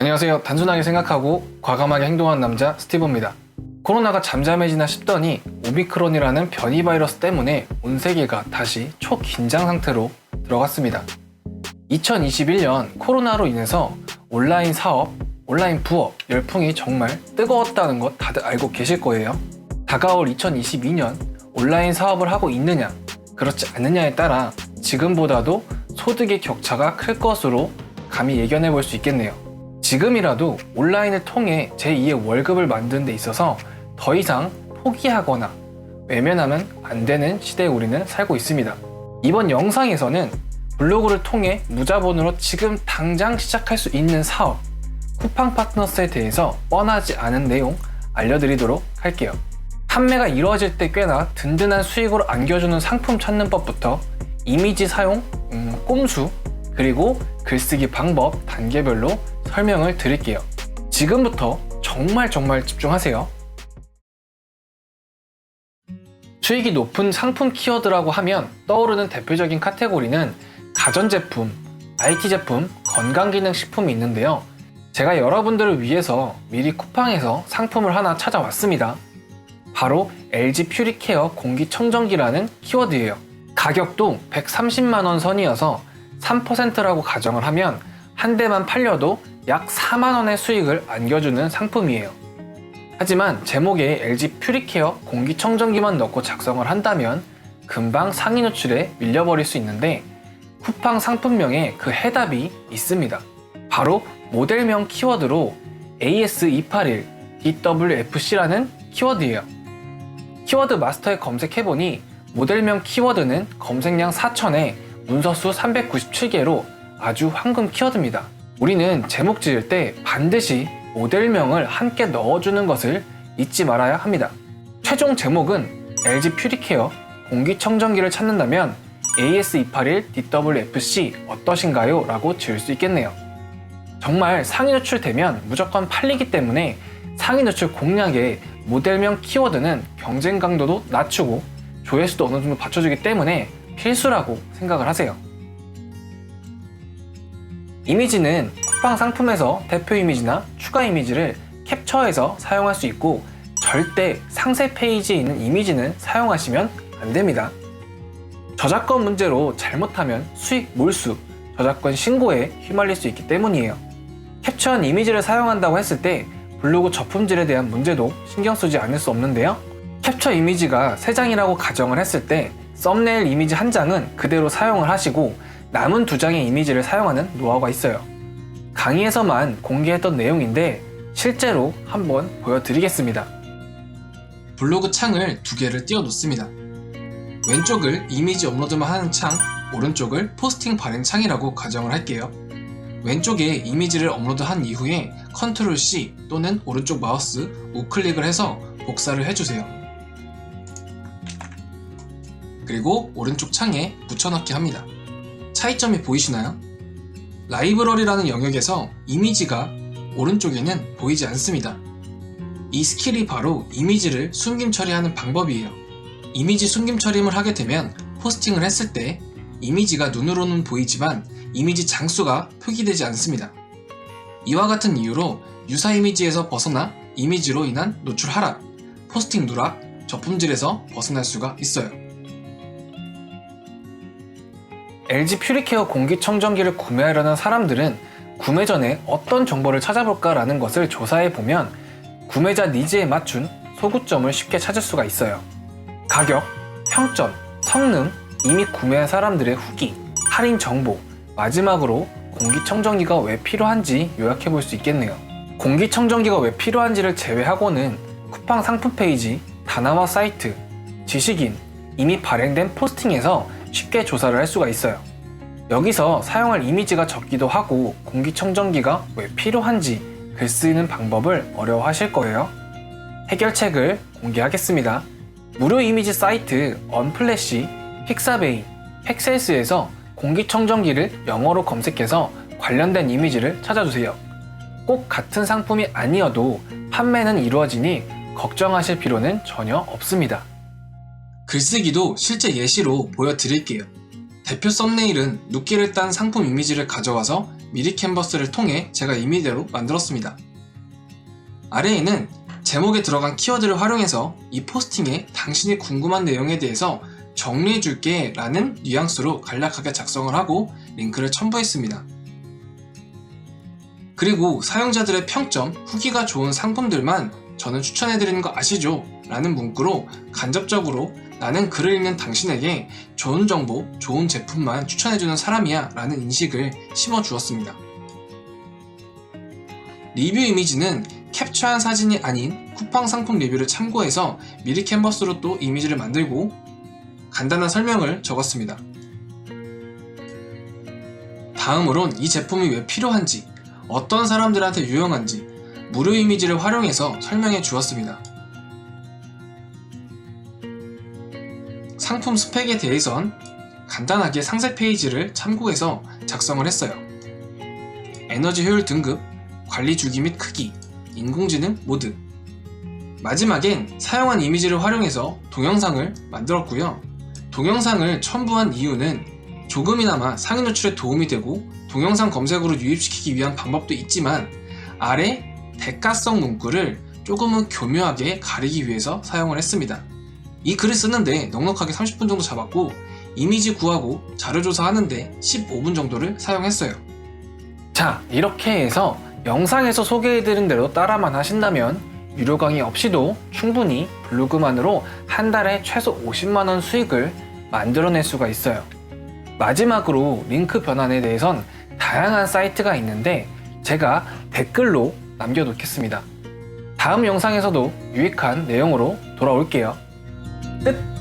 안녕하세요. 단순하게 생각하고 과감하게 행동하는 남자 스티브입니다. 코로나가 잠잠해지나 싶더니 오미크론이라는 변이 바이러스 때문에 온 세계가 다시 초긴장 상태로 들어갔습니다. 2021년 코로나로 인해서 온라인 사업, 온라인 부업 열풍이 정말 뜨거웠다는 것 다들 알고 계실 거예요. 다가올 2022년 온라인 사업을 하고 있느냐, 그렇지 않느냐에 따라 지금보다도 소득의 격차가 클 것으로 감히 예견해 볼 수 있겠네요. 지금이라도 온라인을 통해 제2의 월급을 만드는 데 있어서 더 이상 포기하거나 외면하면 안 되는 시대에 우리는 살고 있습니다. 이번 영상에서는 블로그를 통해 무자본으로 지금 당장 시작할 수 있는 사업, 쿠팡 파트너스에 대해서 뻔하지 않은 내용 알려드리도록 할게요. 판매가 이루어질 때 꽤나 든든한 수익으로 안겨주는 상품 찾는 법부터 이미지 사용, 꼼수, 그리고 글쓰기 방법 단계별로 설명을 드릴게요. 지금부터 정말 집중하세요. 수익이 높은 상품 키워드라고 하면 떠오르는 대표적인 카테고리는 가전제품, IT제품, 건강기능식품이 있는데요. 제가 여러분들을 위해서 미리 쿠팡에서 상품을 하나 찾아왔습니다. 바로 LG 퓨리케어 공기청정기라는 키워드예요. 가격도 130만원 선이어서 3%라고 가정을 하면 한 대만 팔려도 약 4만원의 수익을 안겨주는 상품이에요. 하지만 제목에 LG 퓨리케어 공기청정기만 넣고 작성을 한다면 금방 상위 노출에 밀려버릴 수 있는데 쿠팡 상품명에 그 해답이 있습니다. 바로 모델명 키워드로 AS281 DWFC라는 키워드예요. 키워드 마스터에 검색해보니 모델명 키워드는 검색량 4,000에 문서수 397개로 아주 황금 키워드입니다. 우리는 제목 지을 때 반드시 모델명을 함께 넣어주는 것을 잊지 말아야 합니다. 최종 제목은 LG 퓨리케어 공기청정기를 찾는다면 AS281 DWFC 어떠신가요? 라고 지을 수 있겠네요. 정말 상위 노출되면 무조건 팔리기 때문에 상위 노출 공략에 모델명 키워드는 경쟁 강도도 낮추고 조회수도 어느 정도 받쳐주기 때문에 필수라고 생각을 하세요. 이미지는 쿠팡 상품에서 대표 이미지나 추가 이미지를 캡처해서 사용할 수 있고 절대 상세 페이지에 있는 이미지는 사용하시면 안 됩니다. 저작권 문제로 잘못하면 수익 몰수, 저작권 신고에 휘말릴 수 있기 때문이에요. 캡처한 이미지를 사용한다고 했을 때 블로그 저품질에 대한 문제도 신경 쓰지 않을 수 없는데요. 캡처 이미지가 3장이라고 가정을 했을 때 썸네일 이미지 1장은 그대로 사용을 하시고 남은 2장의 이미지를 사용하는 노하우가 있어요. 강의에서만 공개했던 내용인데 실제로 한번 보여드리겠습니다. 블로그 창을 2개를 띄워 놓습니다. 왼쪽을 이미지 업로드만 하는 창, 오른쪽을 포스팅 발행 창이라고 가정을 할게요. 왼쪽에 이미지를 업로드한 이후에 Ctrl C 또는 오른쪽 마우스 우클릭을 해서 복사를 해주세요. 그리고 오른쪽 창에 붙여넣기 합니다. 차이점이 보이시나요? 라이브러리라는 영역에서 이미지가 오른쪽에는 보이지 않습니다. 이 스킬이 바로 이미지를 숨김 처리하는 방법이에요. 이미지 숨김 처리를 하게 되면 포스팅을 했을 때 이미지가 눈으로는 보이지만 이미지 장수가 표기되지 않습니다. 이와 같은 이유로 유사 이미지에서 벗어나 이미지로 인한 노출 하락, 포스팅 누락, 저품질에서 벗어날 수가 있어요. LG 퓨리케어 공기청정기를 구매하려는 사람들은 구매 전에 어떤 정보를 찾아볼까라는 것을 조사해보면 구매자 니즈에 맞춘 소구점을 쉽게 찾을 수가 있어요. 가격, 평점, 성능, 이미 구매한 사람들의 후기, 할인 정보, 마지막으로 공기청정기가 왜 필요한지 요약해볼 수 있겠네요. 공기청정기가 왜 필요한지를 제외하고는 쿠팡 상품 페이지, 다나와 사이트, 지식인, 이미 발행된 포스팅에서 쉽게 조사를 할 수가 있어요. 여기서 사용할 이미지가 적기도 하고 공기청정기가 왜 필요한지 글 쓰는 방법을 어려워하실 거예요. 해결책을 공개하겠습니다. 무료 이미지 사이트 언플래시, 픽사베이, 팩셀스에서 공기청정기를 영어로 검색해서 관련된 이미지를 찾아주세요. 꼭 같은 상품이 아니어도 판매는 이루어지니 걱정하실 필요는 전혀 없습니다. 글쓰기도 실제 예시로 보여드릴게요. 대표 썸네일은 눕기를 딴 상품 이미지를 가져와서 미리 캔버스를 통해 제가 임의대로 만들었습니다. 아래에는 제목에 들어간 키워드를 활용해서 이 포스팅에 당신이 궁금한 내용에 대해서 정리해줄게 라는 뉘앙스로 간략하게 작성을 하고 링크를 첨부했습니다. 그리고 사용자들의 평점, 후기가 좋은 상품들만 저는 추천해드리는 거 아시죠? 라는 문구로 간접적으로 나는 글을 읽는 당신에게 좋은 정보, 좋은 제품만 추천해주는 사람이야 라는 인식을 심어주었습니다. 리뷰 이미지는 캡처한 사진이 아닌 쿠팡 상품 리뷰를 참고해서 미리 캔버스로 또 이미지를 만들고 간단한 설명을 적었습니다. 다음으론 이 제품이 왜 필요한지, 어떤 사람들한테 유용한지 무료 이미지를 활용해서 설명해 주었습니다. 상품 스펙에 대해선 간단하게 상세 페이지를 참고해서 작성을 했어요. 에너지 효율 등급, 관리 주기 및 크기, 인공지능 모드. 마지막엔 사용한 이미지를 활용해서 동영상을 만들었고요. 동영상을 첨부한 이유는 조금이나마 상위 노출에 도움이 되고 동영상 검색으로 유입시키기 위한 방법도 있지만 아래 대가성 문구를 조금은 교묘하게 가리기 위해서 사용을 했습니다. 이 글을 쓰는데 넉넉하게 30분 정도 잡았고 이미지 구하고 자료조사 하는데 15분 정도를 사용했어요. 자, 이렇게 해서 영상에서 소개해드린 대로 따라만 하신다면 유료 강의 없이도 충분히 블로그만으로 한 달에 최소 50만원 수익을 만들어낼 수가 있어요. 마지막으로 링크 변환에 대해선 다양한 사이트가 있는데 제가 댓글로 남겨놓겠습니다. 다음 영상에서도 유익한 내용으로 돌아올게요. 끝!